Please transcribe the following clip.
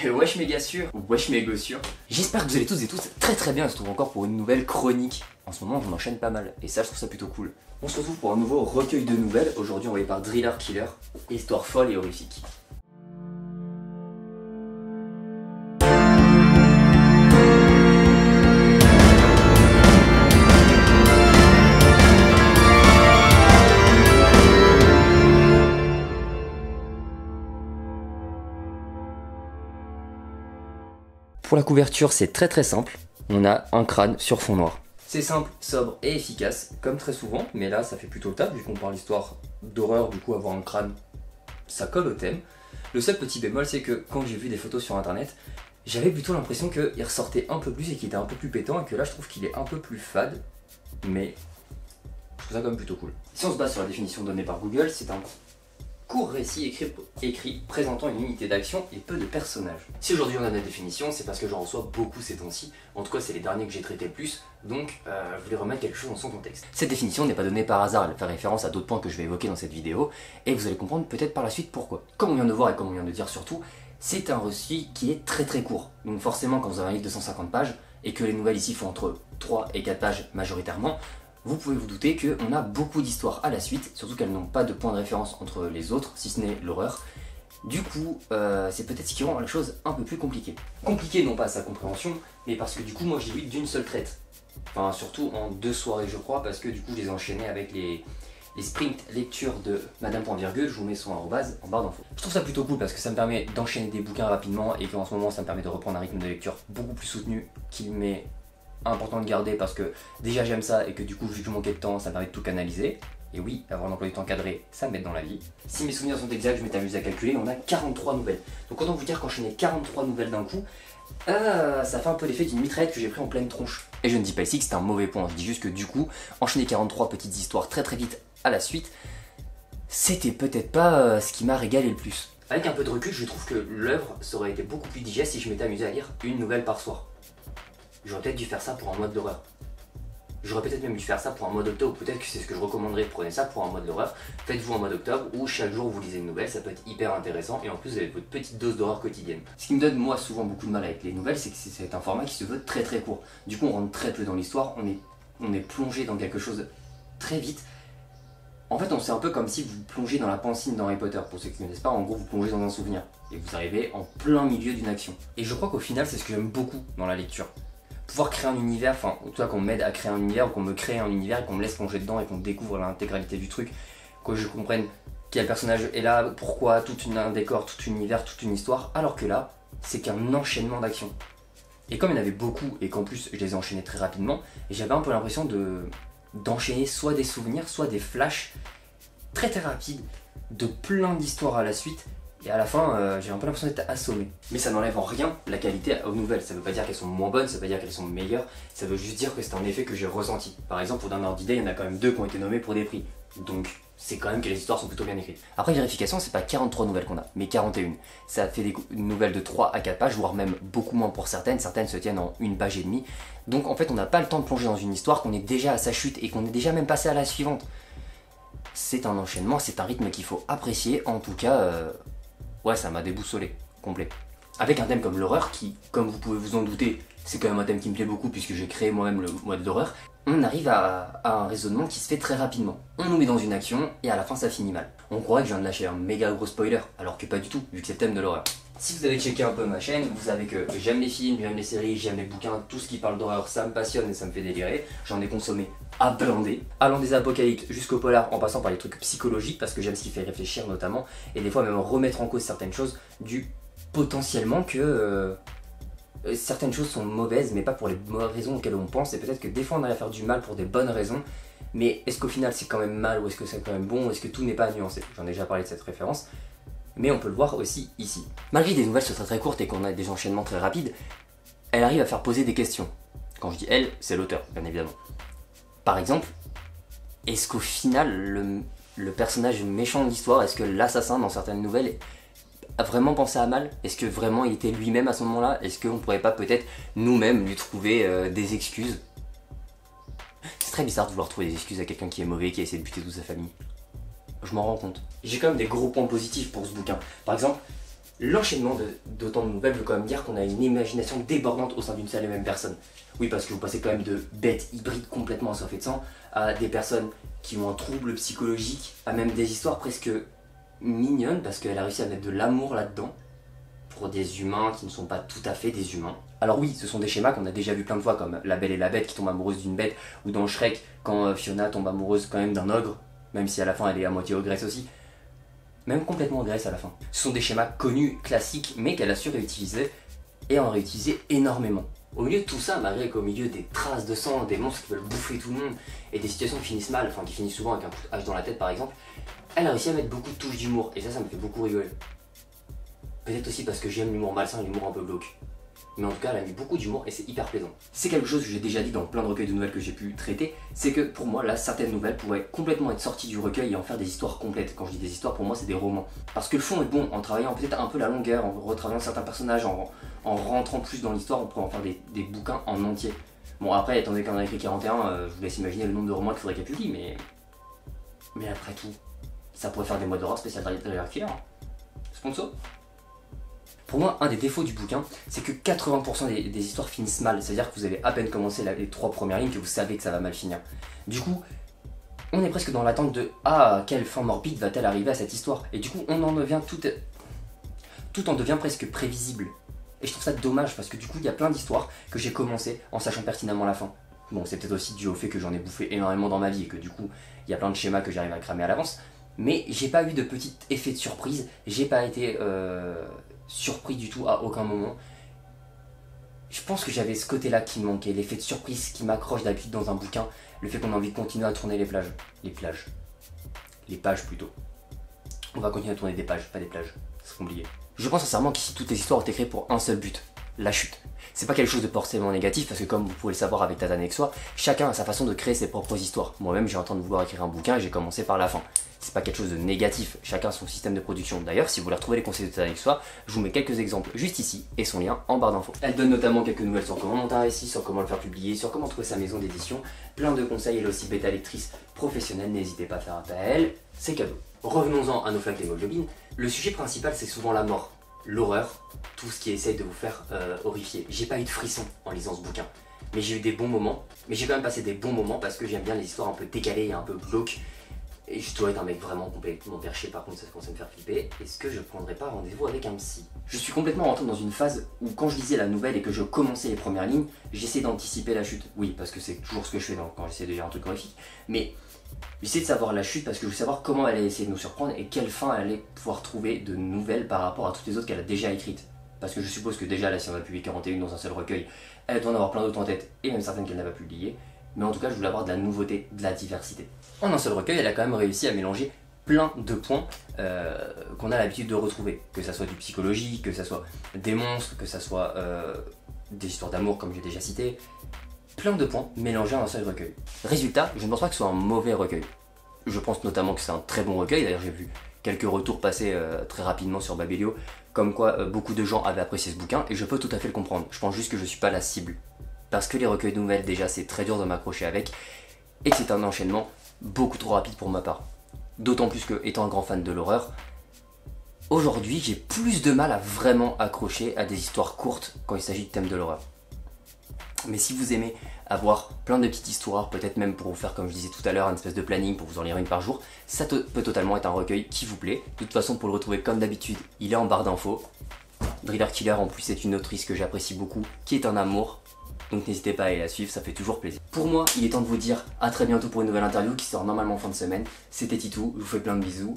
Et wesh méga sûr, ou wesh méga sûr. J'espère que vous allez tous et toutes très bien, on se retrouve encore pour une nouvelle chronique. En ce moment on enchaîne pas mal, et ça je trouve ça plutôt cool. On se retrouve pour un nouveau recueil de nouvelles, aujourd'hui envoyé par Driller Killer, histoire folle et horrifique. Pour la couverture, c'est très simple. On a un crâne sur fond noir. C'est simple, sobre et efficace, comme très souvent, mais là ça fait plutôt le taf, vu qu'on parle d'histoire d'horreur, du coup avoir un crâne, ça colle au thème. Le seul petit bémol, c'est que quand j'ai vu des photos sur internet, j'avais plutôt l'impression qu'il ressortait un peu plus et qu'il était un peu plus pétant, et que là je trouve qu'il est un peu plus fade, mais je trouve ça quand même plutôt cool. Si on se base sur la définition donnée par Google, c'est un court récit écrit présentant une unité d'action et peu de personnages. Si aujourd'hui on a la définition, c'est parce que j'en reçois beaucoup ces temps-ci. En tout cas, c'est les derniers que j'ai traités le plus, donc je voulais remettre quelque chose dans son contexte. Cette définition n'est pas donnée par hasard, elle fait référence à d'autres points que je vais évoquer dans cette vidéo, et vous allez comprendre peut-être par la suite pourquoi. Comme on vient de voir et comme on vient de dire surtout, c'est un récit qui est très court. Donc forcément, quand vous avez un livre de 150 pages, et que les nouvelles ici font entre 3 et 4 pages majoritairement, vous pouvez vous douter qu'on a beaucoup d'histoires à la suite, surtout qu'elles n'ont pas de point de référence entre les autres, si ce n'est l'horreur. Du coup, c'est peut-être ce qui rend la chose un peu plus compliquée. Compliquée non pas à sa compréhension, mais parce que du coup, moi je l'ai lu d'une seule traite. Enfin, surtout en 2 soirées, je crois, parce que du coup, je les ai enchaînés avec les sprint lectures de Madame Point Virgule, je vous mets son arrobase en barre d'infos. Je trouve ça plutôt cool parce que ça me permet d'enchaîner des bouquins rapidement et qu'en ce moment, ça me permet de reprendre un rythme de lecture beaucoup plus soutenu qu'il m'est important de garder parce que déjà j'aime ça et que du coup vu que je manquais de temps ça me permet de tout canaliser. Et oui, avoir un emploi du temps cadré, ça m'aide dans la vie. Si mes souvenirs sont exacts, je m'étais amusé à calculer, on a 43 nouvelles. Donc autant vous dire qu'enchaîner 43 nouvelles d'un coup, ça fait un peu l'effet d'une mitraillette que j'ai pris en pleine tronche. Et je ne dis pas ici que c'est un mauvais point, je dis juste que du coup, enchaîner 43 petites histoires très vite à la suite, c'était peut-être pas ce qui m'a régalé le plus. Avec un peu de recul, je trouve que l'œuvre ça aurait été beaucoup plus digeste si je m'étais amusé à lire une nouvelle par soir. J'aurais peut-être dû faire ça pour un mode d'horreur. J'aurais peut-être même dû faire ça pour un mode octobre, peut-être que c'est ce que je recommanderais, prenez ça pour un mode d'horreur. Faites-vous un mode octobre où chaque jour vous lisez une nouvelle, ça peut être hyper intéressant et en plus vous avez votre petite dose d'horreur quotidienne. Ce qui me donne moi souvent beaucoup de mal avec les nouvelles, c'est que c'est un format qui se veut très court. Du coup on rentre très peu dans l'histoire, on est plongé dans quelque chose très vite. En fait c'est un peu comme si vous plongez dans la pancine dans Harry Potter, pour ceux qui ne connaissent pas, en gros vous plongez dans un souvenir et vous arrivez en plein milieu d'une action. Et je crois qu'au final c'est ce que j'aime beaucoup dans la lecture. Pouvoir créer un univers, enfin, en tout cas qu'on m'aide à créer un univers, ou qu'on me crée un univers et qu'on me laisse plonger dedans et qu'on découvre l'intégralité du truc, que je comprenne quel personnage est là, pourquoi, un décor, tout un univers, toute une histoire, alors que là, c'est qu'un enchaînement d'actions. Et comme il y en avait beaucoup et qu'en plus je les ai enchaînés très rapidement, j'avais un peu l'impression d'enchaîner soit des souvenirs, soit des flashs très rapides de plein d'histoires à la suite. Et à la fin, j'ai un peu l'impression d'être assommé. Mais ça n'enlève en rien la qualité aux nouvelles. Ça veut pas dire qu'elles sont moins bonnes, ça veut pas dire qu'elles sont meilleures. Ça veut juste dire que c'est un effet que j'ai ressenti. Par exemple, pour d'un ordre d'idée, il y en a quand même 2 qui ont été nommés pour des prix. Donc, c'est quand même que les histoires sont plutôt bien écrites. Après vérification, c'est pas 43 nouvelles qu'on a, mais 41. Ça fait des nouvelles de 3 à 4 pages, voire même beaucoup moins pour certaines. Certaines se tiennent en 1 page et demie. Donc en fait, on n'a pas le temps de plonger dans une histoire, qu'on est déjà à sa chute et qu'on est déjà même passé à la suivante. C'est un enchaînement, c'est un rythme qu'il faut apprécier. En tout cas... ouais, ça m'a déboussolé, complet. Avec un thème comme l'horreur, qui, comme vous pouvez vous en douter, c'est quand même un thème qui me plaît beaucoup puisque j'ai créé moi-même le mode d'horreur, on arrive à un raisonnement qui se fait très rapidement. On nous met dans une action et à la fin ça finit mal. On croirait que je viens de lâcher un méga gros spoiler, alors que pas du tout, vu que c'est le thème de l'horreur. Si vous avez checké un peu ma chaîne, vous savez que j'aime les films, j'aime les séries, j'aime les bouquins, tout ce qui parle d'horreur, ça me passionne et ça me fait délirer. J'en ai consommé à blinder, allant des apocalypses jusqu'au polar en passant par les trucs psychologiques parce que j'aime ce qui fait réfléchir notamment et des fois même remettre en cause certaines choses du potentiellement que certaines choses sont mauvaises mais pas pour les raisons auxquelles on pense et peut-être que des fois on arrive à faire du mal pour des bonnes raisons mais est-ce qu'au final c'est quand même mal ou est-ce que c'est quand même bon ou est-ce que tout n'est pas nuancé? J'en ai déjà parlé de cette référence mais on peut le voir aussi ici. Malgré des nouvelles très courtes et qu'on a des enchaînements très rapides, elle arrive à faire poser des questions. Quand je dis elle, c'est l'auteur bien évidemment. Par exemple, est-ce qu'au final, le personnage méchant de l'histoire, est-ce que l'assassin dans certaines nouvelles a vraiment pensé à mal? Est-ce que vraiment il était lui-même à ce moment-là? Est-ce qu'on pourrait pas peut-être nous-mêmes lui trouver des excuses? C'est très bizarre de vouloir trouver des excuses à quelqu'un qui est mauvais, qui a essayé de buter toute sa famille. Je m'en rends compte. J'ai quand même des gros points positifs pour ce bouquin. Par exemple, L'enchaînement d'autant de nouvelles veut quand même dire qu'on a une imagination débordante au sein d'une seule et même personne. Oui, parce que vous passez quand même de bêtes hybrides complètement assoiffées de sang à des personnes qui ont un trouble psychologique, à même des histoires presque mignonnes parce qu'elle a réussi à mettre de l'amour là-dedans pour des humains qui ne sont pas tout à fait des humains. Alors oui, ce sont des schémas qu'on a déjà vu plein de fois, comme La Belle et la Bête qui tombe amoureuse d'une bête, ou dans Shrek quand Fiona tombe amoureuse quand même d'un ogre, même si à la fin elle est à moitié ogresse aussi. Même complètement ogresse à la fin. Ce sont des schémas connus, classiques, mais qu'elle a su réutiliser, et en réutiliser énormément. Au milieu de tout ça, malgré qu'au milieu des traces de sang, des monstres qui veulent bouffer tout le monde, et des situations qui finissent mal, enfin qui finissent souvent avec un coup de hache dans la tête par exemple, elle a réussi à mettre beaucoup de touches d'humour, et ça me fait beaucoup rigoler. Peut-être aussi parce que j'aime l'humour malsain et l'humour un peu glauque. Mais en tout cas, elle a mis beaucoup d'humour et c'est hyper plaisant. C'est quelque chose que j'ai déjà dit dans plein de recueils de nouvelles que j'ai pu traiter, c'est que pour moi, là, certaines nouvelles pourraient complètement être sorties du recueil et en faire des histoires complètes. Quand je dis des histoires, pour moi, c'est des romans. Parce que le fond est bon, en travaillant peut-être un peu la longueur, en retravaillant certains personnages, en rentrant plus dans l'histoire, on pourrait en faire des bouquins en entier. Bon, après, étant donné qu'on en a écrit 41, je vous laisse imaginer le nombre de romans qu'il faudrait qu'elle publie, mais après tout, ça pourrait faire des modes d'horreur spécial Serial Killer. Sponsor. Pour moi, un des défauts du bouquin, c'est que 80% des histoires finissent mal. C'est-à-dire que vous avez à peine commencé les 3 premières lignes que vous savez que ça va mal finir. Du coup, on est presque dans l'attente de « Ah, quelle fin morbide va-t-elle arriver à cette histoire ?» Et du coup, on en devient tout en devient presque prévisible. Et je trouve ça dommage parce que du coup, il y a plein d'histoires que j'ai commencé en sachant pertinemment la fin. Bon, c'est peut-être aussi dû au fait que j'en ai bouffé énormément dans ma vie et que du coup, il y a plein de schémas que j'arrive à cramer à l'avance. Mais j'ai pas eu de petit effet de surprise, j'ai pas été surpris du tout à aucun moment. Je pense que j'avais ce côté-là qui me manquait, l'effet de surprise qui m'accroche d'habitude dans un bouquin, le fait qu'on a envie de continuer à tourner les pages plutôt. On va continuer à tourner des pages, pas des plages, c'est compliqué. Je pense sincèrement qu'ici toutes les histoires ont été créées pour un seul but, la chute. C'est pas quelque chose de forcément négatif parce que comme vous pouvez le savoir avec Tatanex, chacun a sa façon de créer ses propres histoires. Moi-même j'ai en train de vouloir écrire un bouquin et j'ai commencé par la fin. C'est pas quelque chose de négatif, chacun son système de production. D'ailleurs, si vous voulez retrouver les conseils de Tatanex, je vous mets quelques exemples juste ici et son lien en barre d'infos. Elle donne notamment quelques nouvelles sur comment monter un récit, sur comment le faire publier, sur comment trouver sa maison d'édition, plein de conseils, elle est aussi bêta lectrice professionnelle, n'hésitez pas à faire appel à elle, c'est cadeau. Revenons-en à nos flaques d'hémoglobine, le sujet principal c'est souvent la mort. L'horreur, tout ce qui essaye de vous faire horrifier. J'ai pas eu de frisson en lisant ce bouquin, mais j'ai eu des bons moments. Mais j'ai quand même passé des bons moments parce que j'aime bien les histoires un peu décalées et un peu glauques. Et je dois être un mec vraiment complètement perché, par contre ça commence à me faire flipper. Est-ce que je prendrais pas rendez-vous avec un psy? Je suis complètement rentré dans une phase où quand je lisais la nouvelle et que je commençais les premières lignes, j'essayais d'anticiper la chute. Oui, parce que c'est toujours ce que je fais quand j'essaie de lire un truc horrifique. Mais j'essaie de savoir la chute parce que je veux savoir comment elle allait essayer de nous surprendre et quelle fin elle allait pouvoir trouver de nouvelles par rapport à toutes les autres qu'elle a déjà écrites. Parce que je suppose que déjà là, si on a publié 41 dans un seul recueil, elle doit en avoir plein d'autres en tête et même certaines qu'elle n'a pas publiées. Mais en tout cas, je voulais avoir de la nouveauté, de la diversité. En un seul recueil, elle a quand même réussi à mélanger plein de points qu'on a l'habitude de retrouver. Que ça soit du psychologique, que ça soit des monstres, que ça soit des histoires d'amour comme j'ai déjà cité. Plein de points mélangés en un seul recueil. Résultat, je ne pense pas que ce soit un mauvais recueil. Je pense notamment que c'est un très bon recueil, d'ailleurs j'ai vu quelques retours passer très rapidement sur Babelio, comme quoi beaucoup de gens avaient apprécié ce bouquin, et je peux tout à fait le comprendre. Je pense juste que je suis pas la cible. Parce que les recueils de nouvelles, déjà c'est très dur de m'accrocher avec, et que c'est un enchaînement beaucoup trop rapide pour ma part. D'autant plus que, étant un grand fan de l'horreur, aujourd'hui j'ai plus de mal à vraiment accrocher à des histoires courtes quand il s'agit de thèmes de l'horreur. Mais si vous aimez avoir plein de petites histoires, peut-être même pour vous faire, comme je disais tout à l'heure, une espèce de planning pour vous en lire une par jour, ça peut totalement être un recueil qui vous plaît. De toute façon, pour le retrouver comme d'habitude, il est en barre d'infos. Driller Killer en plus est une autrice que j'apprécie beaucoup, qui est un amour. Donc n'hésitez pas à aller la suivre, ça fait toujours plaisir. Pour moi, il est temps de vous dire à très bientôt pour une nouvelle interview qui sort normalement en fin de semaine. C'était Titou, je vous fais plein de bisous